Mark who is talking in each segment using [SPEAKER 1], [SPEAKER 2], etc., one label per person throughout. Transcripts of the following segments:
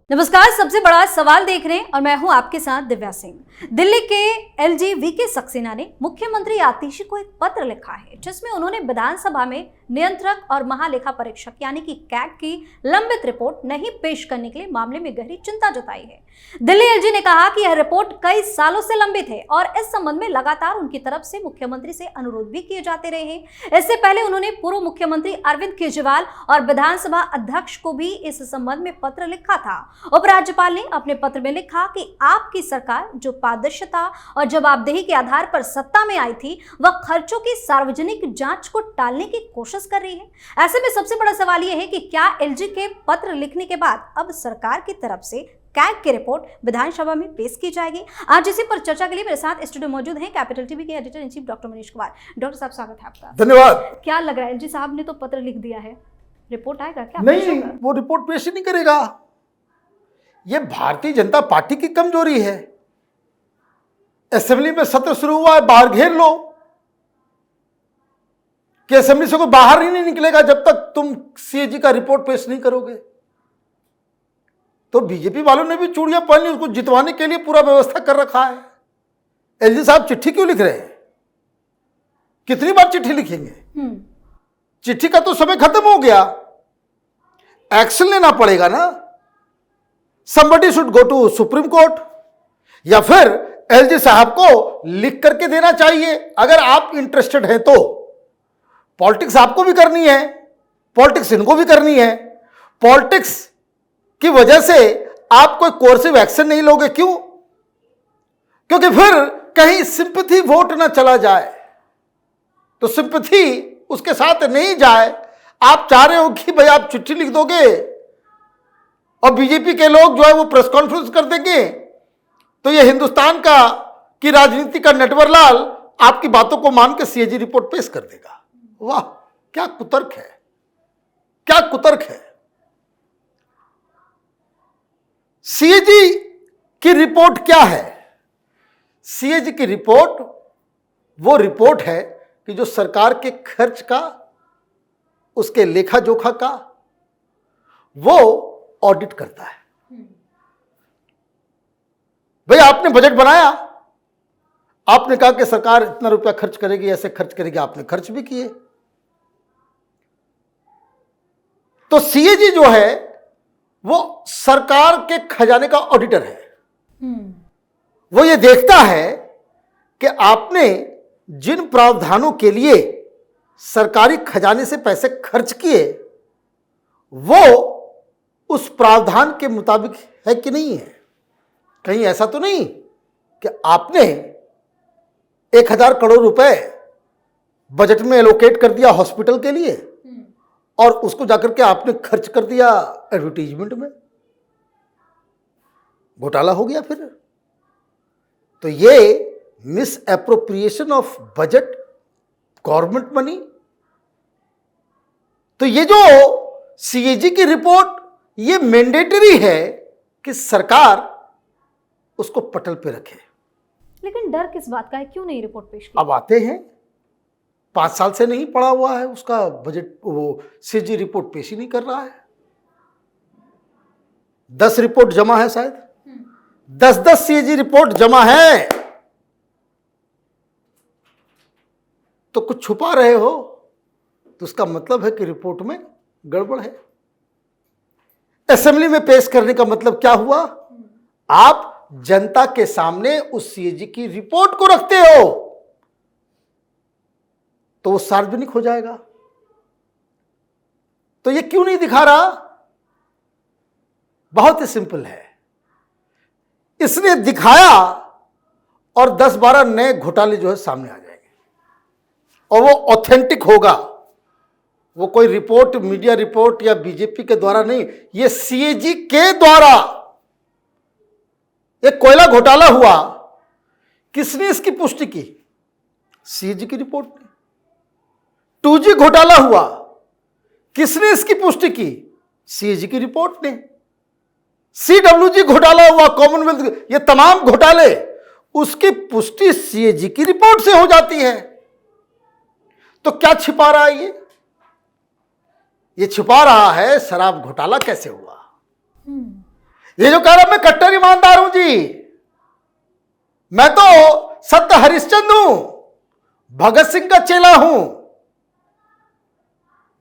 [SPEAKER 1] नमस्कार, सबसे बड़ा सवाल देख रहे हैं और मैं हूं आपके साथ दिव्या सिंह। दिल्ली के एलजी वीके सक्सेना ने मुख्यमंत्री आतिशी को एक पत्र लिखा है जिसमें उन्होंने विधानसभा में नियंत्रक और महालेखा परीक्षक यानी कि कैग की लंबित रिपोर्ट नहीं पेश करने के लिए मामले में गहरी चिंता जताई है। दिल्ली एलजी ने कहा कि यह रिपोर्ट कई सालों से लंबित है और इस संबंध में लगातार उनकी तरफ से मुख्यमंत्री से अनुरोध भी किए जाते रहे हैं। इससे पहले उन्होंने पूर्व मुख्यमंत्री अरविंद केजरीवाल और विधानसभा अध्यक्ष को भी इस संबंध में पत्र लिखा था। उपराज्यपाल ने अपने पत्र में लिखा कि आपकी सरकार जो पारदर्शिता और जवाबदेही के आधार पर सत्ता में आई थी, वह खर्चों की सार्वजनिक जांच को टालने की कोशिश कर रही है। ऐसे में सबसे बड़ा सवाल यह है कि क्या एलजी के पत्र लिखने के बाद अब सरकार की तरफ से कैग की रिपोर्ट विधानसभा में पेश की जाएगी? आज इसी पर चर्चा के लिए मेरे साथ स्टूडियो मौजूद हैं कैपिटल टीवी के editor in chief doctor Manish Kumar. Doctor साहब, स्वागत है आपका।
[SPEAKER 2] धन्यवाद।
[SPEAKER 1] क्या लग रहा है, एलजी साहब ने तो पत्र लिख दिया है, रिपोर्ट आएगा क्या?
[SPEAKER 2] नहीं, वो रिपोर्ट पेश ही नहीं करेगा। ये भारतीय जनता पार्टी की कमजोरी है। असेंबली में सत्र शुरू हुआ है, बाहर घेर लो कि असेंबली से कोई बाहर ही नहीं निकलेगा जब तक तुम सीएजी का रिपोर्ट पेश नहीं करोगे। तो बीजेपी वालों ने भी चूड़ियां पहन ली, उसको जितवाने के लिए पूरा व्यवस्था कर रखा है। एलजी साहब चिट्ठी क्यों लिख रहे हैं? कितनी बार चिट्ठी लिखेंगे? चिट्ठी का तो समय खत्म हो गया, एक्शन लेना पड़ेगा ना। Somebody should go to supreme court या फिर एलजी साहब को लिख करके देना चाहिए। अगर आप इंटरेस्टेड हैं तो पॉलिटिक्स आपको भी करनी है, पॉलिटिक्स इनको भी करनी है। पॉलिटिक्स की वजह से आप कोई कोर्सिव एक्शन नहीं लोगे। क्यों? क्योंकि फिर कहीं सिंपैथी वोट ना चला जाए, तो सिंपैथी उसके साथ नहीं जाए। आप चाह रहे हो कि भाई आप चिट्ठी लिख दोगे और बीजेपी के लोग जो है वो प्रेस कॉन्फ्रेंस कर देंगे, तो ये हिंदुस्तान की राजनीति का नटवरलाल आपकी बातों को मान के सीएजी रिपोर्ट पेश कर देगा। वाह, क्या कुतर्क है, क्या कुतर्क है। सीएजी की रिपोर्ट क्या है? सीएजी की रिपोर्ट वो रिपोर्ट है कि जो सरकार के खर्च का, उसके लेखा जोखा का वो ऑडिट करता है। भाई आपने बजट बनाया, आपने कहा कि सरकार इतना रुपया खर्च करेगी, ऐसे खर्च करेगी, आपने खर्च भी किए। तो सीएजी जो है वो सरकार के खजाने का ऑडिटर है। वो ये देखता है कि आपने जिन प्रावधानों के लिए सरकारी खजाने से पैसे खर्च किए वो उस प्रावधान के मुताबिक है कि नहीं है। कहीं ऐसा तो नहीं कि आपने 1000 करोड़ रुपए बजट में एलोकेट कर दिया हॉस्पिटल के लिए और उसको जाकर के आपने खर्च कर दिया एडवर्टीजमेंट में। घोटाला हो गया फिर। तो ये miss appropriation of budget, government money. तो ये जो सीएजी की रिपोर्ट, ये मैंडेटरी है कि सरकार उसको पटल पे रखे।
[SPEAKER 1] लेकिन डर किस बात का है? क्यों नहीं रिपोर्ट पेश की?
[SPEAKER 2] अब आते हैं, 5 साल से नहीं पड़ा हुआ है उसका बजट, वो सीएजी रिपोर्ट पेश ही नहीं कर रहा है। 10 रिपोर्ट जमा है, शायद 10 सीएजी रिपोर्ट जमा है। तो कुछ छुपा रहे हो तो उसका मतलब है कि रिपोर्ट में गड़बड़ है। असेंबली में पेश करने का मतलब क्या हुआ? आप जनता के सामने उस सीएजी की रिपोर्ट को रखते हो तो वो सार्वजनिक हो जाएगा। तो ये क्यों नहीं दिखा रहा? बहुत ही सिंपल है। इसने दिखाया और 10-12 नए घोटाले जो है सामने आ जाएंगे और वो ऑथेंटिक होगा। वो कोई रिपोर्ट, मीडिया रिपोर्ट या बीजेपी के द्वारा नहीं, ये सीएजी के द्वारा। एक कोयला घोटाला हुआ, किसने इसकी पुष्टि की? सीएजी की रिपोर्ट ने। 2G घोटाला हुआ, किसने इसकी पुष्टि की? सीएजी की रिपोर्ट ने। CWG घोटाला हुआ, कॉमनवेल्थ, ये तमाम घोटाले, उसकी पुष्टि सीएजी की रिपोर्ट से हो जाती है। तो क्या छिपा रहा है ये छिपा रहा है शराब घोटाला कैसे हुआ। ये जो कह रहा मैं कट्टर ईमानदार हूं जी, मैं तो सत्य हरिश्चंद्र हूं, भगत सिंह का चेला हूं।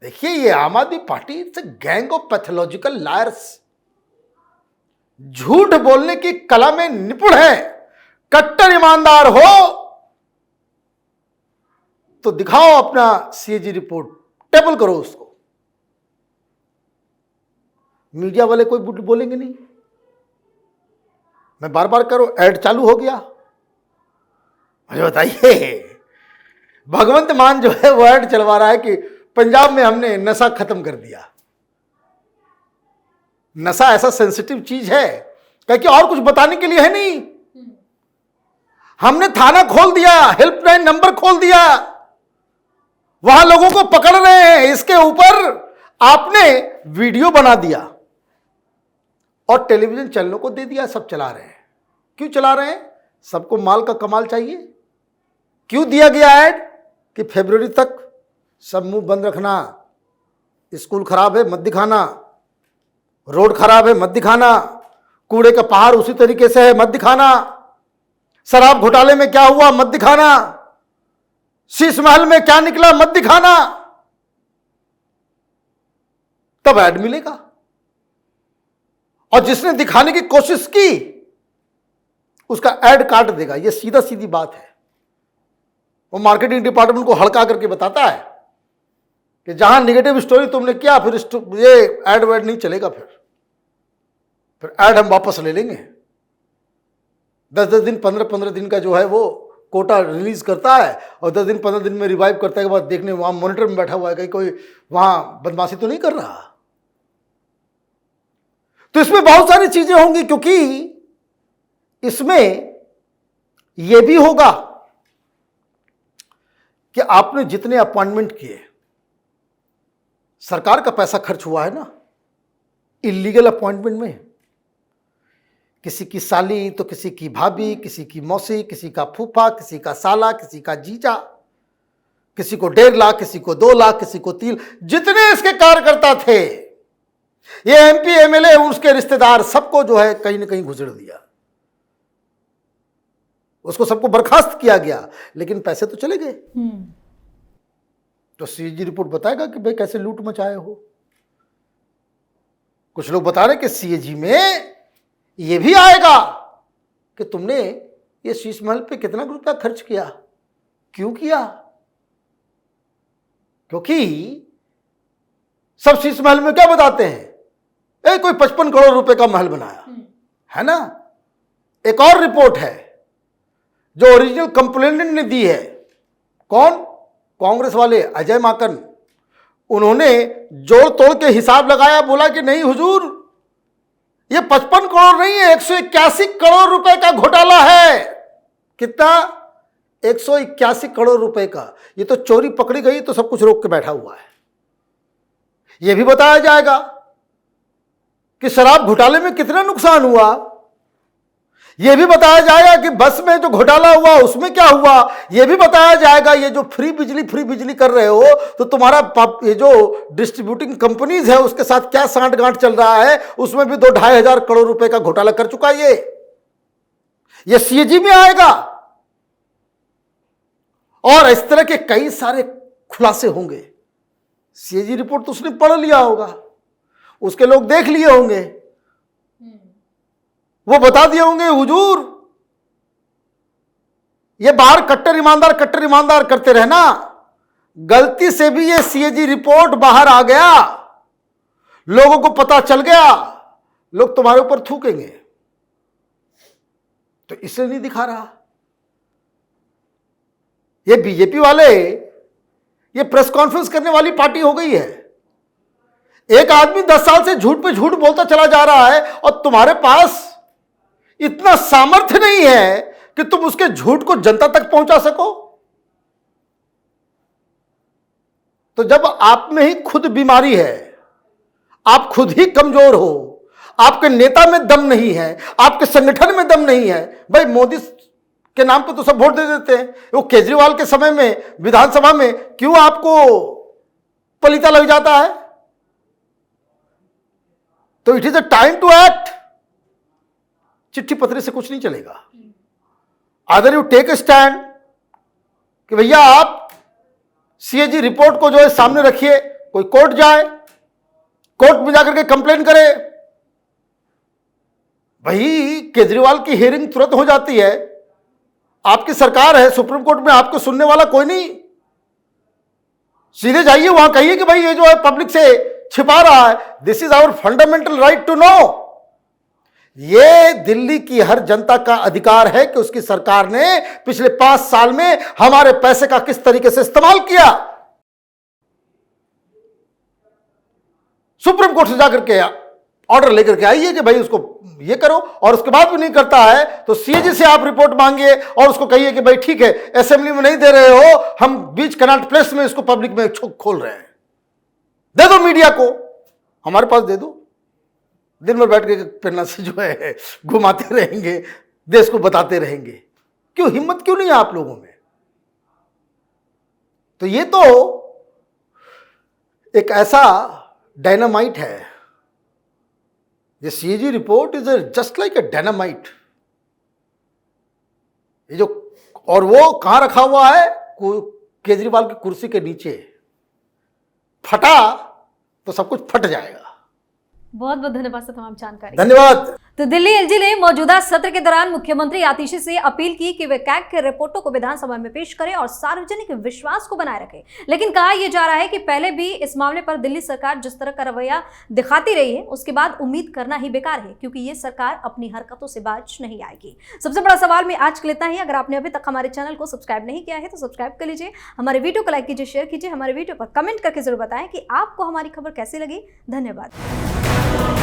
[SPEAKER 2] देखिए ये आम आदमी party it's a gang of pathological lawyers. झूठ बोलने की कला में निपुण है। कट्टर ईमानदार हो तो दिखाओ अपना सीएजी रिपोर्ट, टेबल करो उसको। मीडिया वाले कोई बोलेंगे नहीं। मैं बार बार करो, ऐड चालू हो गया। मुझे बताइए, भगवंत मान जो है वो ऐड चलवा रहा है कि पंजाब में हमने नशा खत्म कर दिया। नशा ऐसा सेंसिटिव चीज है कि और कुछ बताने के लिए है नहीं। हमने थाना खोल दिया, हेल्पलाइन नंबर खोल दिया, वहां लोगों को पकड़ रहे हैं। इसके ऊपर आपने वीडियो बना दिया और टेलीविजन चैनलों को दे दिया, सब चला रहे हैं। क्यों चला रहे हैं? सबको माल का कमाल चाहिए। क्यों दिया गया ऐड कि फरवरी तक सब मुंह बंद रखना, स्कूल खराब है मत दिखाना, रोड खराब है मत दिखाना, कूड़े का पहाड़ उसी तरीके से है मत दिखाना, शराब घोटाले में क्या हुआ मत दिखाना, शीश महल में क्या निकला मत दिखाना। तब ऐड मिलेगा। और जिसने दिखाने की कोशिश की उसका ऐड काट देगा। यह सीधा सीधी बात है। वो मार्केटिंग डिपार्टमेंट को हल्का करके बताता है कि जहां नेगेटिव स्टोरी तुमने किया फिर ये ऐड वैड नहीं चलेगा, फिर ऐड हम वापस ले लेंगे। 10-10 दिन 15-15 दिन का जो है वो कोटा रिलीज करता है और 10 दिन 15 दिन में रिवाइव करने के बाद देखने वहां मॉनिटर में बैठा हुआ है कहीं कोई वहां बदमाशी तो नहीं कर रहा। तो इसमें बहुत सारी चीजें होंगी, क्योंकि इसमें यह भी होगा कि आपने जितने अपॉइंटमेंट किए, सरकार का पैसा खर्च हुआ है ना इलीगल अपॉइंटमेंट में। किसी की साली तो किसी की भाभी, किसी की मौसी, किसी का फूफा, किसी का साला, किसी का जीजा, किसी को 1.5 लाख, किसी को 2 लाख, किसी को 3, जितने इसके कार्यकर्ता थे, ये एमपी एमएलए उसके रिश्तेदार, सबको जो है कहीं ना कहीं घुसेड़ दिया। उसको सबको बर्खास्त किया गया, लेकिन पैसे तो चले गए। तो सीएजी रिपोर्ट बताएगा कि भाई कैसे लूट मचाए हो। कुछ लोग बता रहे कि सीएजी में यह भी आएगा कि तुमने ये शीश महल पे कितना रुपया खर्च किया, क्यों किया। क्योंकि सब शीश महल में क्या बताते हैं, कोई 55 करोड़ रुपए का महल बनाया है ना। एक और रिपोर्ट है जो ओरिजिनल कंप्लेनेंट ने दी है, कौन, कांग्रेस वाले अजय माकन। उन्होंने जोड़ तोड़ के हिसाब लगाया, बोला कि नहीं हुजूर, ये 55 करोड़ नहीं है, 181 करोड़ रुपए का घोटाला है। कितना? 181 करोड़ रुपए का। ये तो चोरी पकड़ी गई तो सब कुछ रोक के बैठा हुआ है। यह भी बताया जाएगा कि शराब घोटाले में कितना नुकसान हुआ। यह भी बताया जाएगा कि बस में जो घोटाला हुआ उसमें क्या हुआ। यह भी बताया जाएगा ये जो फ्री बिजली कर रहे हो तो तुम्हारा ये जो डिस्ट्रीब्यूटिंग कंपनीज है उसके साथ क्या सांठ-गांठ चल रहा है, उसमें भी 2-2.5 हजार करोड़ रुपए का घोटाला कर चुका है। ये सीएजी में आएगा और इस तरह के कई सारे खुलासे होंगे। सीएजी रिपोर्ट तो उसने पढ़ लिया होगा, उसके लोग देख लिए होंगे, वो बता दिए होंगे हुजूर ये बाहर कट्टर ईमानदार करते रहना, गलती से भी ये सीएजी रिपोर्ट बाहर आ गया, लोगों को पता चल गया, लोग तुम्हारे ऊपर थूकेंगे। तो इसलिए नहीं दिखा रहा। ये बीजेपी वाले ये प्रेस कॉन्फ्रेंस करने वाली पार्टी हो गई है। एक आदमी 10 साल से झूठ पे झूठ बोलता चला जा रहा है और तुम्हारे पास इतना सामर्थ्य नहीं है कि तुम उसके झूठ को जनता तक पहुंचा सको। तो जब आप में ही खुद बीमारी है, आप खुद ही कमजोर हो, आपके नेता में दम नहीं है, आपके संगठन में दम नहीं है, भाई मोदी के नाम पे तो सब वोट दे देते हैं। वो केजरीवाल के समय में विधानसभा में क्यों आपको पलीता लग जाता है। तो it is a time to act. चिट्ठी पत्री से कुछ नहीं चलेगा। Other you take a stand कि भैया आप सीएजी रिपोर्ट को जो है सामने रखिए, कोई कोर्ट जाए, कोर्ट में जाकर के कंप्लेन करे। भाई केजरीवाल की हियरिंग तुरंत हो जाती है, आपकी सरकार है, सुप्रीम कोर्ट में आपको सुनने वाला कोई नहीं। सीधे जाइए वहां, कहिए कि भाई ये जो है पब्लिक से छिपा रहा है, this is our fundamental right to know. ये दिल्ली की हर जनता का अधिकार है कि उसकी सरकार ने पिछले 5 साल में हमारे पैसे का किस तरीके से इस्तेमाल किया। सुप्रीम कोर्ट से जाकर के ऑर्डर लेकर के आइए कि भाई उसको ये करो, और उसके बाद भी नहीं करता है तो सीएजी से आप रिपोर्ट मांगिए और उसको कहिए कि भाई ठीक है, असेंबली में नहीं दे रहे हो, हम बीच कनॉट प्लेस में इसको पब्लिक में खोल रहे हैं, दे दो मीडिया को, हमारे पास दे दो। दिन भर बैठ के पन्ना से जो है घुमाते रहेंगे, देश को बताते रहेंगे। क्यों, हिम्मत क्यों नहीं है आप लोगों में? तो ये तो एक ऐसा डायनामाइट है, ये CAG report is just like a dynamite. ये जो, और वो कहां रखा हुआ है? केजरीवाल की कुर्सी के नीचे। फटा तो सब कुछ फट जाएगा।
[SPEAKER 1] बहुत बहुत धन्यवाद सर तमाम जानकारी।
[SPEAKER 2] धन्यवाद।
[SPEAKER 1] तो दिल्ली एलजी ने मौजूदा सत्र के दौरान मुख्यमंत्री आतिशी से अपील की कि वे कैग के रिपोर्टों को विधानसभा में पेश करें और सार्वजनिक विश्वास को बनाए रखें। लेकिन कहा यह जा रहा है कि पहले भी इस मामले पर दिल्ली सरकार जिस तरह का रवैया दिखाती रही है, उसके बाद उम्मीद करना ही बेकार है, क्योंकि ये सरकार अपनी हरकतों से बाज नहीं आएगी। सबसे बड़ा सवाल में आज के लेता है, अगर आपने अभी तक हमारे चैनल को सब्सक्राइब नहीं किया है तो सब्सक्राइब कर लीजिए, हमारे वीडियो को लाइक कीजिए, शेयर कीजिए, हमारे वीडियो पर कमेंट करके जरूर बताएं कि आपको हमारी खबर कैसी लगी। धन्यवाद।